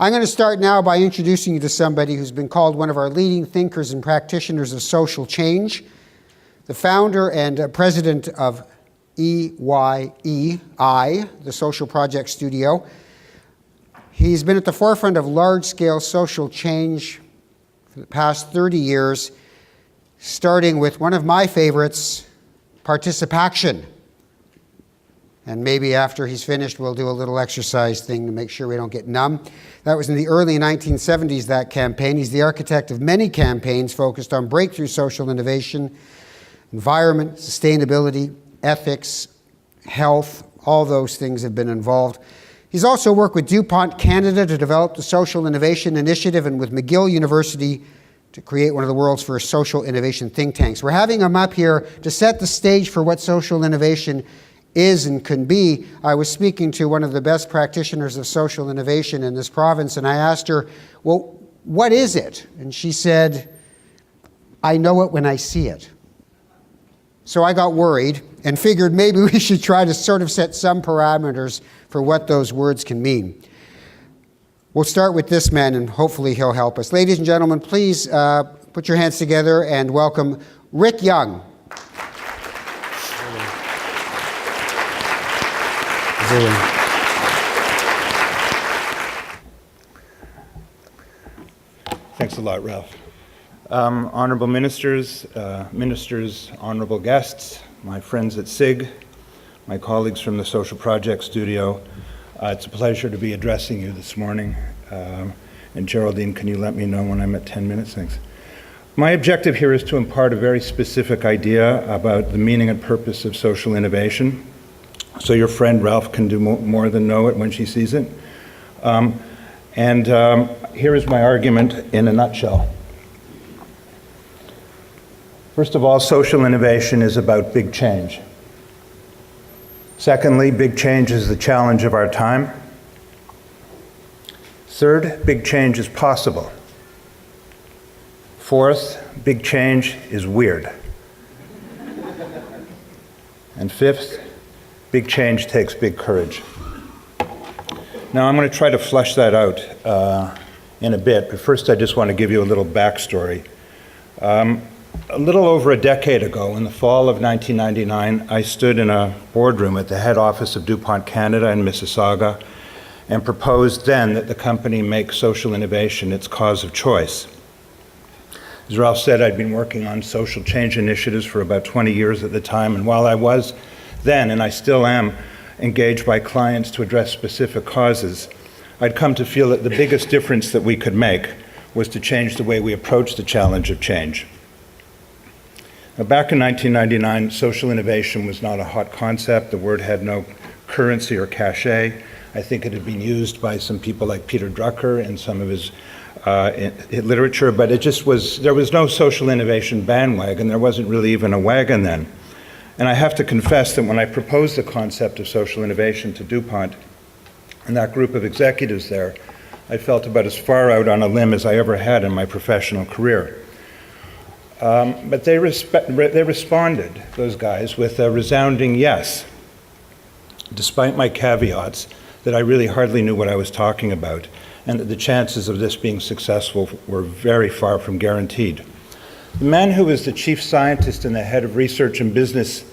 I'm going to start now by introducing you to somebody who's been called one of our leading thinkers and practitioners of social change, the founder and president of EYEI, the Social Project Studio. He's been at the forefront of large-scale social change for the past 30 years, starting with one of my favorites, participation. And maybe after he's finished, we'll do a little exercise thing to make sure we don't get numb. That was in the early 1970s, that campaign. He's the architect of many campaigns focused on breakthrough social innovation, environment, sustainability, ethics, health, all those things have been involved. He's also worked with DuPont Canada to develop the Social Innovation Initiative and with McGill University to create one of the world's first social innovation think tanks. We're having him up here to set the stage for what social innovation is and can be. I was speaking to one of the best practitioners of social innovation in this province, and I asked her, well, what is it? And she said, I know it when I see it. So I got worried and figured maybe we should try to sort of set some parameters for what those words can mean. We'll start with this man, and hopefully he'll help us. Ladies and gentlemen, please put your hands together and welcome Rick Young. Thanks a lot, Ralph. Honorable ministers, honorable guests, my friends at SiG, my colleagues from the Social Project Studio, it's a pleasure to be addressing you this morning. And Geraldine, can you let me know when I'm at 10 minutes? Thanks. My objective here is to impart a very specific idea about the meaning and purpose of social innovation, so your friend Ralph can do more than know it when she sees it. Here is my argument in a nutshell. First of all, social innovation is about big change. Secondly, big change is the challenge of our time. Third, big change is possible. Fourth, big change is weird. And fifth, big change takes big courage. Now I'm going to try to flesh that out in a bit, but first I just want to give you a little backstory. A little over a decade ago, in the fall of 1999, I stood in a boardroom at the head office of DuPont Canada in Mississauga and proposed then that the company make social innovation its cause of choice. As Ralph said, I'd been working on social change initiatives for about 20 years at the time, and while I was then, and I still am, engaged by clients to address specific causes, I'd come to feel that the biggest difference that we could make was to change the way we approach the challenge of change. Now, back in 1999, social innovation was not a hot concept. The word had no currency or cachet. I think it had been used by some people like Peter Drucker in some of his literature, but it just was, there was no social innovation bandwagon. There wasn't really even a wagon then. And I have to confess that when I proposed the concept of social innovation to DuPont and that group of executives there, I felt about as far out on a limb as I ever had in my professional career. But they responded, those guys, with a resounding yes, despite my caveats that I really hardly knew what I was talking about, and that the chances of this being successful were very far from guaranteed. The man who was the chief scientist and the head of research and business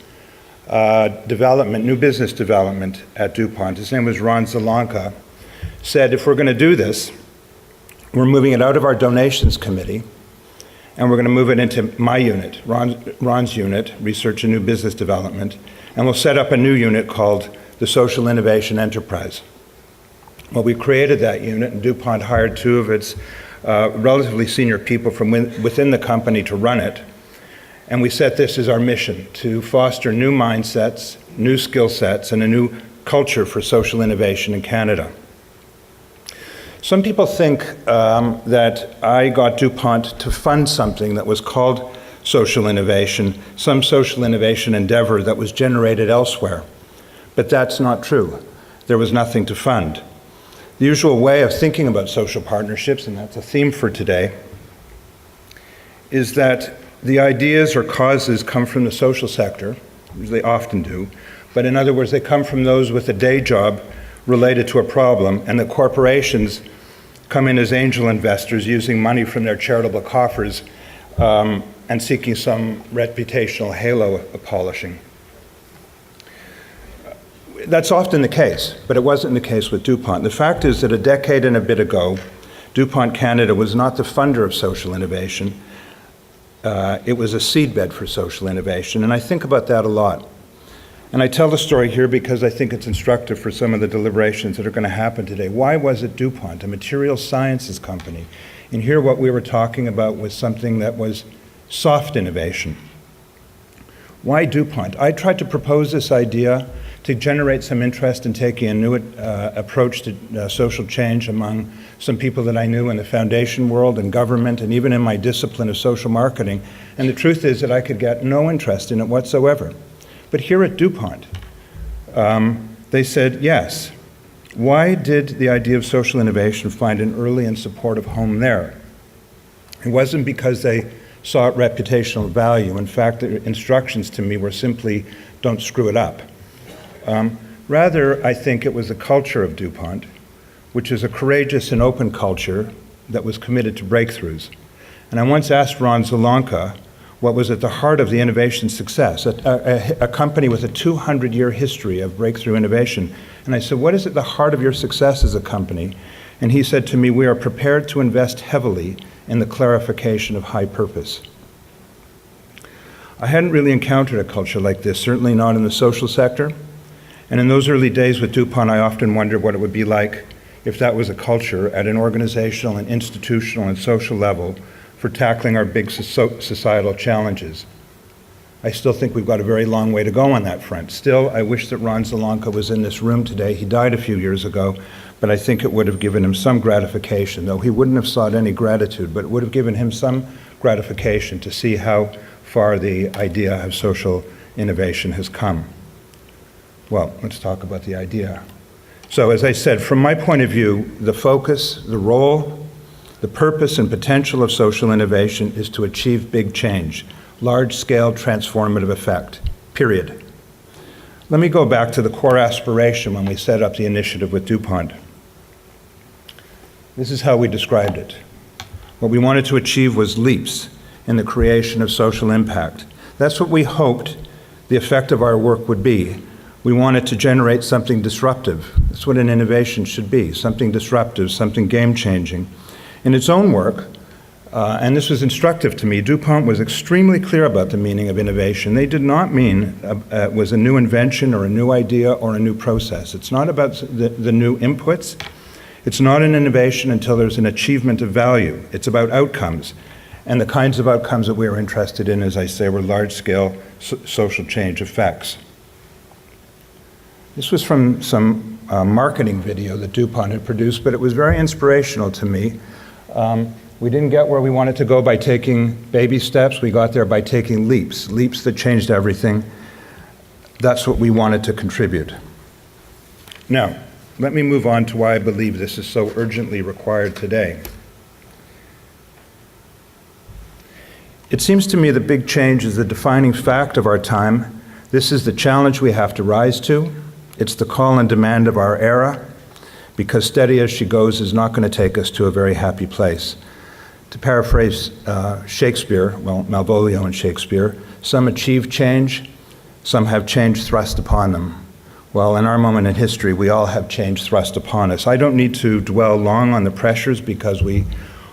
development, new business development at DuPont, his name was Ron Zelenka, said, if we're going to do this, we're moving it out of our donations committee, and we're going to move it into my unit, Ron's unit, research and new business development, and we'll set up a new unit called the Social Innovation Enterprise. Well, we created that unit, and DuPont hired two of its relatively senior people from within the company to run it. And we set this as our mission, to foster new mindsets, new skill sets, and a new culture for social innovation in Canada. Some people think that I got DuPont to fund something that was called social innovation, some social innovation endeavor that was generated elsewhere. But that's not true. There was nothing to fund. The usual way of thinking about social partnerships, and that's a theme for today, is that the ideas or causes come from the social sector, as they often do, but in other words, they come from those with a day job related to a problem, and the corporations come in as angel investors using money from their charitable coffers and seeking some reputational halo polishing. That's often the case, but it wasn't the case with DuPont. The fact is that a decade and a bit ago, DuPont Canada was not the funder of social innovation. It was a seedbed for social innovation, and I think about that a lot. And I tell the story here because I think it's instructive for some of the deliberations that are going to happen today. Why was it DuPont, a materials sciences company? And here what we were talking about was something that was soft innovation. Why DuPont? I tried to propose this idea to generate some interest in taking a new approach to social change among some people that I knew in the foundation world and government and even in my discipline of social marketing. And the truth is that I could get no interest in it whatsoever. But here at DuPont, they said yes. Why did the idea of social innovation find an early and supportive home there? It wasn't because they saw reputational value. In fact, the instructions to me were simply, don't screw it up. Rather, I think it was the culture of DuPont, which is a courageous and open culture that was committed to breakthroughs. And I once asked Ron Zelonka what was at the heart of the innovation success, a company with a 200-year history of breakthrough innovation. And I said, what is at the heart of your success as a company? And he said to me, we are prepared to invest heavily in the clarification of high purpose. I hadn't really encountered a culture like this, certainly not in the social sector. And in those early days with DuPont, I often wondered what it would be like if that was a culture at an organizational and institutional and social level for tackling our big societal challenges. I still think we've got a very long way to go on that front. Still, I wish that Ron Zelonka was in this room today. He died a few years ago, but I think it would have given him some gratification, though he wouldn't have sought any gratitude, but it would have given him some gratification to see how far the idea of social innovation has come. Well, let's talk about the idea. So as I said, from my point of view, the focus, the role, the purpose and potential of social innovation is to achieve big change, large-scale transformative effect, period. Let me go back to the core aspiration when we set up the initiative with DuPont. This is how we described it. What we wanted to achieve was leaps in the creation of social impact. That's what we hoped the effect of our work would be. We wanted to generate something disruptive. That's what an innovation should be, something disruptive, something game-changing. In its own work, and this was instructive to me, DuPont was extremely clear about the meaning of innovation. They did not mean it was a new invention or a new idea or a new process. It's not about the new inputs. It's not an innovation until there's an achievement of value. It's about outcomes. And the kinds of outcomes that we were interested in, as I say, were large-scale social change effects. This was from some marketing video that DuPont had produced, but it was very inspirational to me. We didn't get where we wanted to go by taking baby steps. We got there by taking leaps, leaps that changed everything. That's what we wanted to contribute. Now, let me move on to why I believe this is so urgently required today. It seems to me that big change is the defining fact of our time. This is the challenge we have to rise to. It's the call and demand of our era, because steady as she goes is not going to take us to a very happy place. To paraphrase Shakespeare, well, Malvolio and Shakespeare, some achieve change, some have change thrust upon them. Well, in our moment in history, we all have change thrust upon us. I don't need to dwell long on the pressures because we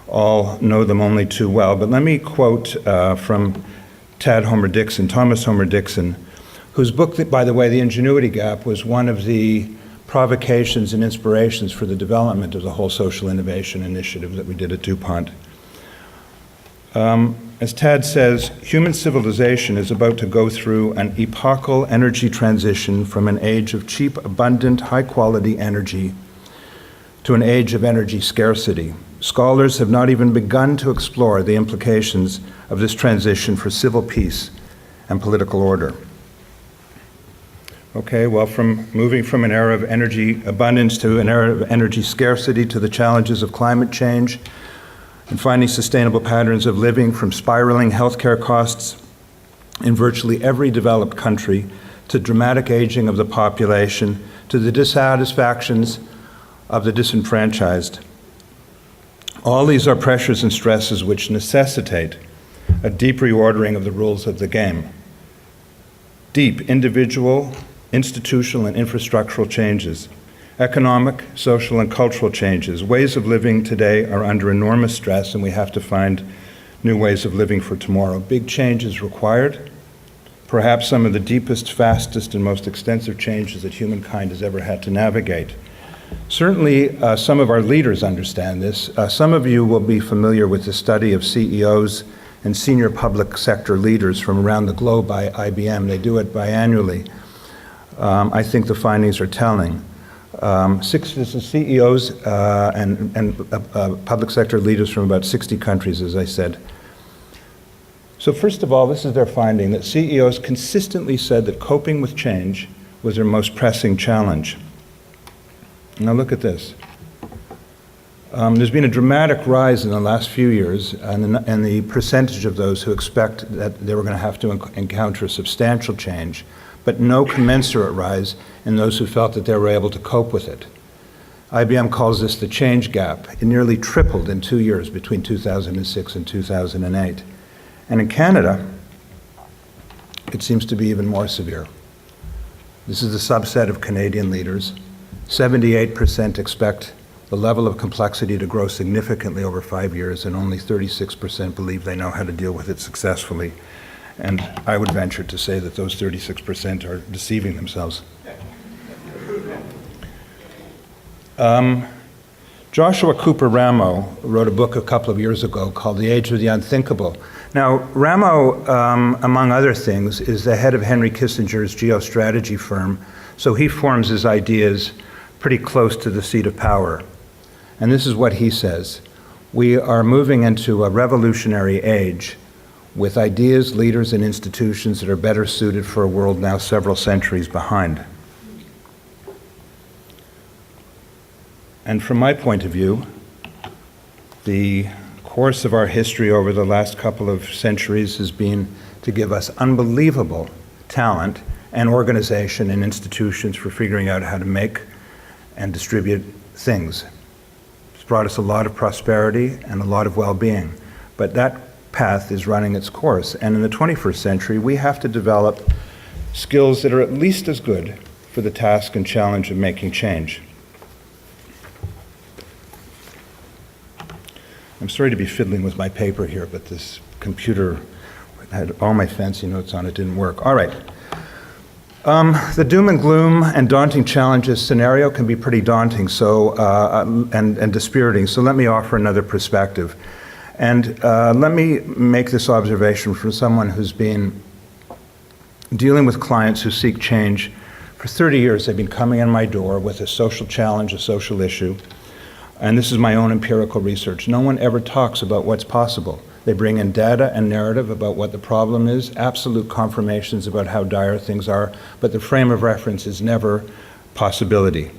all know them only too well, but let me quote from Thomas Homer Dixon, whose book, by the way, The Ingenuity Gap, was one of the provocations and inspirations for the development of the whole social innovation initiative that we did at DuPont. As Tad says, human civilization is about to go through an epochal energy transition from an age of cheap, abundant, high-quality energy to an age of energy scarcity. Scholars have not even begun to explore the implications of this transition for civil peace and political order. Okay, well, moving from an era of energy abundance to an era of energy scarcity to the challenges of climate change and finding sustainable patterns of living, from spiraling healthcare costs in virtually every developed country to dramatic aging of the population to the dissatisfactions of the disenfranchised. All these are pressures and stresses which necessitate a deep reordering of the rules of the game. Deep individual, institutional, and infrastructural changes. Economic, social, and cultural changes. Ways of living today are under enormous stress, and we have to find new ways of living for tomorrow. Big change is required. Perhaps some of the deepest, fastest, and most extensive changes that humankind has ever had to navigate. Certainly, some of our leaders understand this. Some of you will be familiar with the study of CEOs and senior public sector leaders from around the globe by IBM. They do it biannually. I think the findings are telling. CEOs and public sector leaders from about 60 countries, as I said. So first of all, this is their finding, that CEOs consistently said that coping with change was their most pressing challenge. Now look at this. There's been a dramatic rise in the last few years in the percentage of those who expect that they were going to have to encounter substantial change, but no commensurate rise in those who felt that they were able to cope with it. IBM calls this the change gap. It nearly tripled in 2 years between 2006 and 2008. And in Canada, it seems to be even more severe. This is a subset of Canadian leaders. 78% expect the level of complexity to grow significantly over 5 years, and only 36% believe they know how to deal with it successfully. And I would venture to say that those 36% are deceiving themselves. Joshua Cooper Ramo wrote a book a couple of years ago called The Age of the Unthinkable. Now, Ramo, among other things, is the head of Henry Kissinger's geostrategy firm, so he forms his ideas pretty close to the seat of power. And this is what he says: we are moving into a revolutionary age with ideas, leaders, and institutions that are better suited for a world now several centuries behind. And from my point of view, the course of our history over the last couple of centuries has been to give us unbelievable talent and organization and institutions for figuring out how to make and distribute things. It's brought us a lot of prosperity and a lot of well-being, but that path is running its course. And in the 21st century, we have to develop skills that are at least as good for the task and challenge of making change. I'm sorry to be fiddling with my paper here, but this computer had all my fancy notes on it, didn't work. All right. The doom and gloom and daunting challenges scenario can be pretty daunting, and dispiriting, so let me offer another perspective. And let me make this observation from someone who's been dealing with clients who seek change. For 30 years, they've been coming in my door with a social challenge, a social issue. And this is my own empirical research. No one ever talks about what's possible. They bring in data and narrative about what the problem is, absolute confirmations about how dire things are, but the frame of reference is never possibility.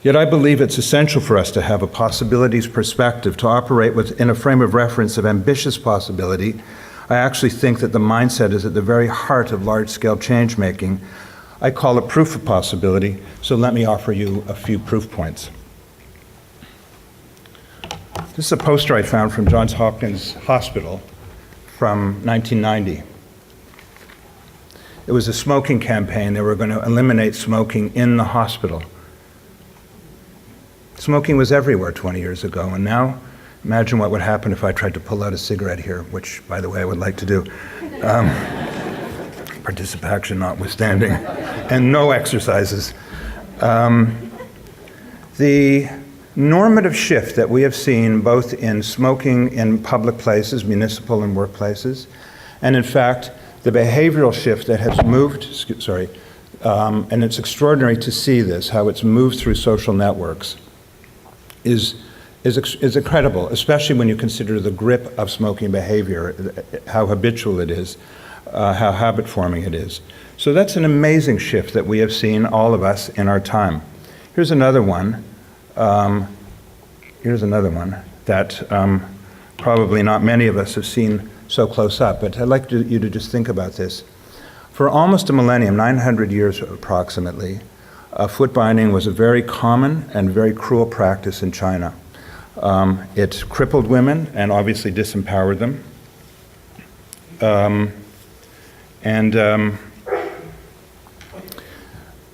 Yet I believe it's essential for us to have a possibilities perspective, to operate within a frame of reference of ambitious possibility. I actually think that the mindset is at the very heart of large-scale change-making. I call it proof of possibility, so let me offer you a few proof points. This is a poster I found from Johns Hopkins Hospital from 1990. It was a smoking campaign. They were going to eliminate smoking in the hospital. Smoking was everywhere 20 years ago, and now imagine what would happen if I tried to pull out a cigarette here, which, by the way, I would like to do. Participation notwithstanding, and no exercises. The normative shift that we have seen both in smoking in public places, municipal and workplaces, and in fact, the behavioral shift that has moved, and it's extraordinary to see this, how it's moved through social networks, is incredible, especially when you consider the grip of smoking behavior, how habitual it is, how habit-forming it is. So that's an amazing shift that we have seen, all of us, in our time. Here's another one. That probably not many of us have seen so close up, but I'd like you to just think about this. For almost a millennium, 900 years approximately, foot binding was a very common and very cruel practice in China. It crippled women and obviously disempowered them.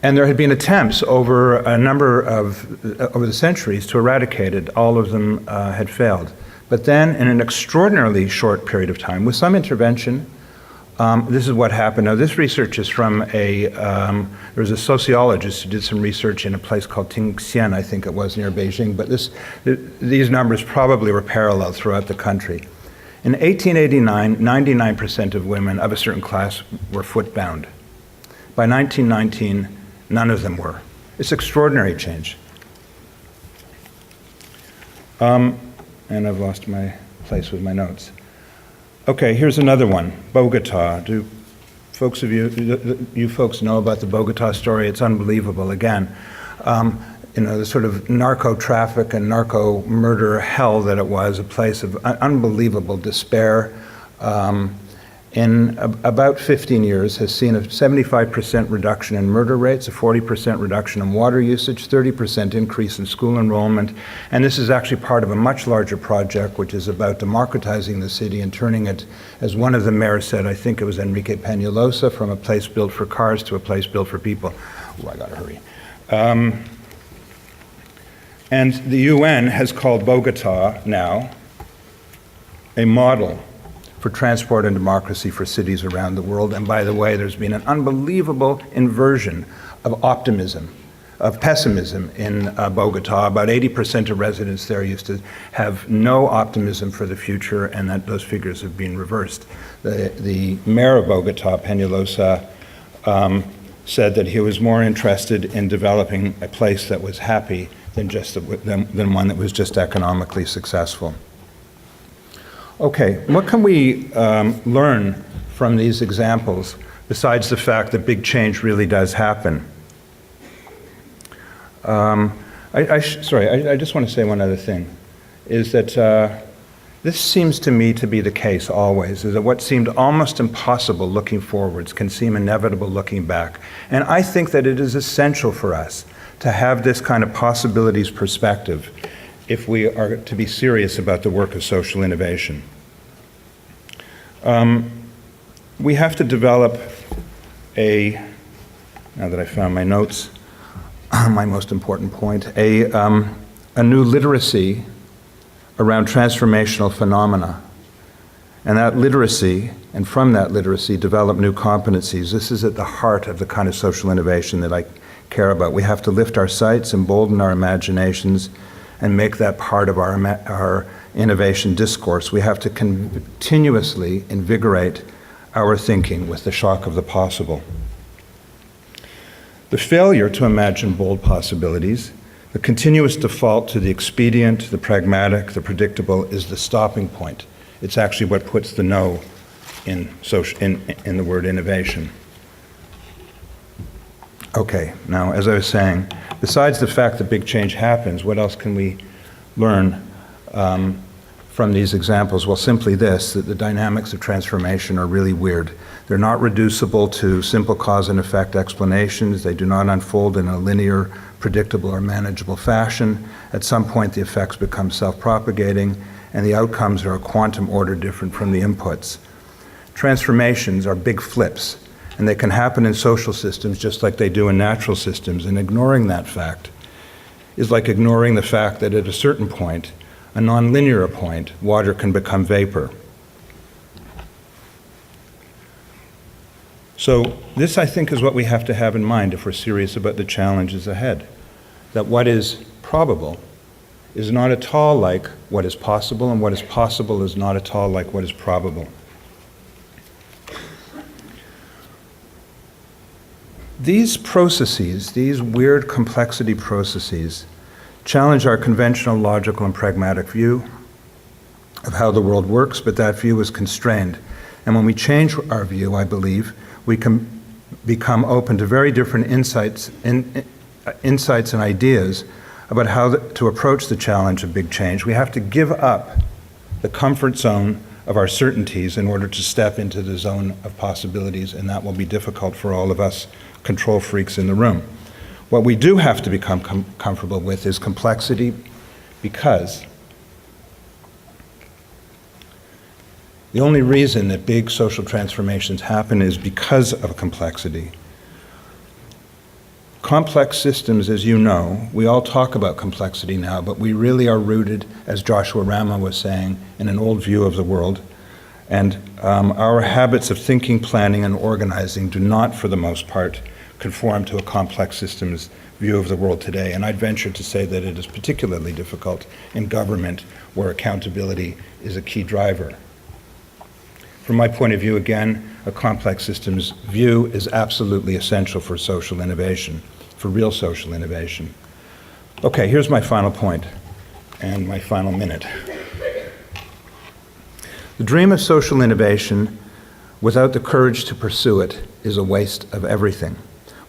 And there had been attempts over a number of, over the centuries to eradicate it. All of them had failed. But then, in an extraordinarily short period of time, with some intervention, this is what happened. Now, this research is from there was a sociologist who did some research in a place called Tingxian, I think it was, near Beijing, but these numbers probably were parallel throughout the country. In 1889, 99% of women of a certain class were foot-bound. By 1919, none of them were. It's extraordinary change. And I've lost my place with my notes. Okay, here's another one, Bogota. Do folks of you folks know about the Bogota story? It's unbelievable. Again, the sort of narco traffic and narco murder hell that it was, a place of unbelievable despair. In about 15 years has seen a 75% reduction in murder rates, a 40% reduction in water usage, 30% increase in school enrollment, and this is actually part of a much larger project which is about democratizing the city and turning it, as one of the mayors said, I think it was Enrique Peñalosa, from a place built for cars to a place built for people. Oh, I gotta hurry. And the UN has called Bogota now a model for transport and democracy for cities around the world. And by the way, there's been an unbelievable inversion of optimism, of pessimism in Bogota. About 80% of residents there used to have no optimism for the future, and that those figures have been reversed. The mayor of Bogota, Peñalosa, said that he was more interested in developing a place that was happy than one that was just economically successful. Okay, what can we learn from these examples besides the fact that big change really does happen? I just want to say one other thing, is that this seems to me to be the case always, is that what seemed almost impossible looking forwards can seem inevitable looking back. And I think that it is essential for us to have this kind of possibilities perspective if we are to be serious about the work of social innovation. We have to develop now that I found my notes, my most important point, a new literacy around transformational phenomena. And that literacy, and from that literacy, develop new competencies. This is at the heart of the kind of social innovation that I care about. We have to lift our sights, embolden our imaginations, and make that part of our innovation discourse. We have to continuously invigorate our thinking with the shock of the possible. The failure to imagine bold possibilities, the continuous default to the expedient, the pragmatic, the predictable, is the stopping point. It's actually what puts the no in the word innovation. Okay, now, as I was saying, besides the fact that big change happens, what else can we learn from these examples? Well, simply this, that the dynamics of transformation are really weird. They're not reducible to simple cause and effect explanations. They do not unfold in a linear, predictable, or manageable fashion. At some point, the effects become self-propagating, and the outcomes are a quantum order different from the inputs. Transformations are big flips, and they can happen in social systems just like they do in natural systems, and ignoring that fact is like ignoring the fact that at a certain point, a nonlinear point, water can become vapor. So this, I think, is what we have to have in mind if we're serious about the challenges ahead. That what is probable is not at all like what is possible, and what is possible is not at all like what is probable. These processes, these weird complexity processes, challenge our conventional logical and pragmatic view of how the world works, but that view is constrained. And when we change our view, I believe, we can become open to very different insights and ideas about how to approach the challenge of big change. We have to give up the comfort zone of our certainties in order to step into the zone of possibilities, and that will be difficult for all of us control freaks in the room. What we do have to become comfortable with is complexity, because The only reason that big social transformations happen is because of complexity. Complex systems, as you know, we all talk about complexity now, but we really are rooted, as Joshua Rama was saying, in an old view of the world. And our habits of thinking, planning, and organizing do not, for the most part, conform to a complex systems view of the world today. And I'd venture to say that it is particularly difficult in government, where accountability is a key driver. From my point of view, again, a complex systems view is absolutely essential for social innovation, for real social innovation. Okay, here's my final point and my final minute. The dream of social innovation, without the courage to pursue it, is a waste of everything.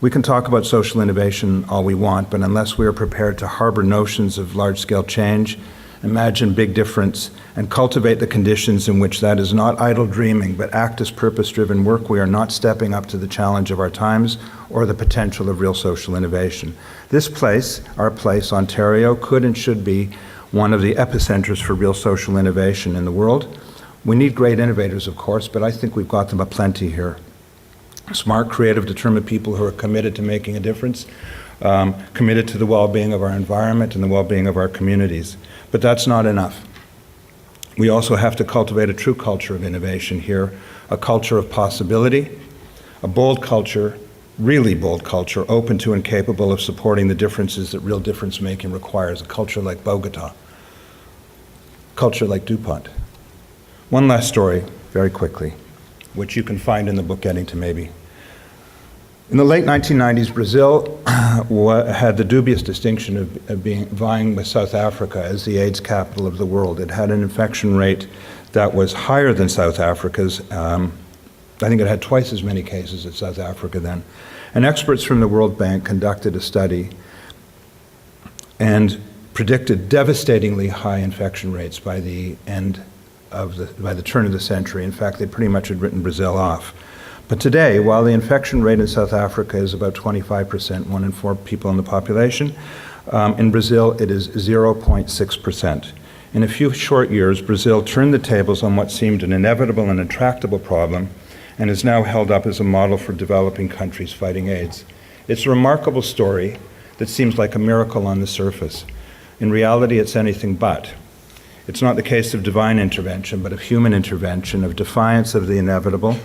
We can talk about social innovation all we want, but unless we are prepared to harbor notions of large-scale change, imagine big difference, and cultivate the conditions in which that is not idle dreaming, but act as purpose-driven work, we are not stepping up to the challenge of our times or the potential of real social innovation. This place, our place, Ontario, could and should be one of the epicenters for real social innovation in the world. We need great innovators, of course, but I think we've got them aplenty here. Smart, creative, determined people who are committed to making a difference, committed to the well-being of our environment and the well-being of our communities. But that's not enough. We also have to cultivate a true culture of innovation here, a culture of possibility, a bold culture, really bold culture, open to and capable of supporting the differences that real difference-making requires, a culture like Bogota, a culture like DuPont. One last story, very quickly, which you can find in the book Getting to Maybe. In the late 1990s, Brazil had the dubious distinction of vying with South Africa as the AIDS capital of the world. It had an infection rate that was higher than South Africa's. I think it had twice as many cases as South Africa then. And experts from the World Bank conducted a study and predicted devastatingly high infection rates by the turn of the century. In fact, they pretty much had written Brazil off. But today, while the infection rate in South Africa is about 25%, 1 in 4 people in the population, in Brazil it is 0.6%. In a few short years, Brazil turned the tables on what seemed an inevitable and intractable problem and is now held up as a model for developing countries fighting AIDS. It's a remarkable story that seems like a miracle on the surface. In reality, it's anything but. It's not the case of divine intervention, but of human intervention, of defiance of the inevitable,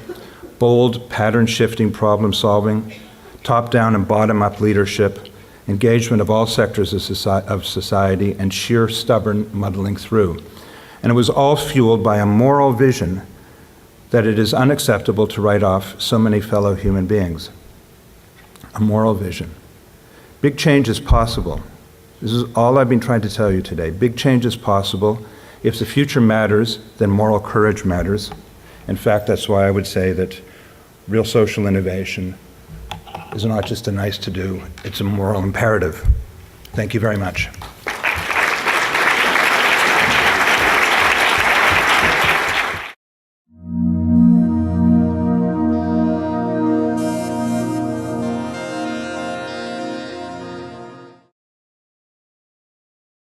bold, pattern-shifting problem-solving, top-down and bottom-up leadership, engagement of all sectors of society, and sheer stubborn muddling through. And it was all fueled by a moral vision that it is unacceptable to write off so many fellow human beings. A moral vision. Big change is possible. This is all I've been trying to tell you today. Big change is possible. If the future matters, then moral courage matters. In fact, that's why I would say that real social innovation is not just a nice to do, it's a moral imperative. Thank you very much.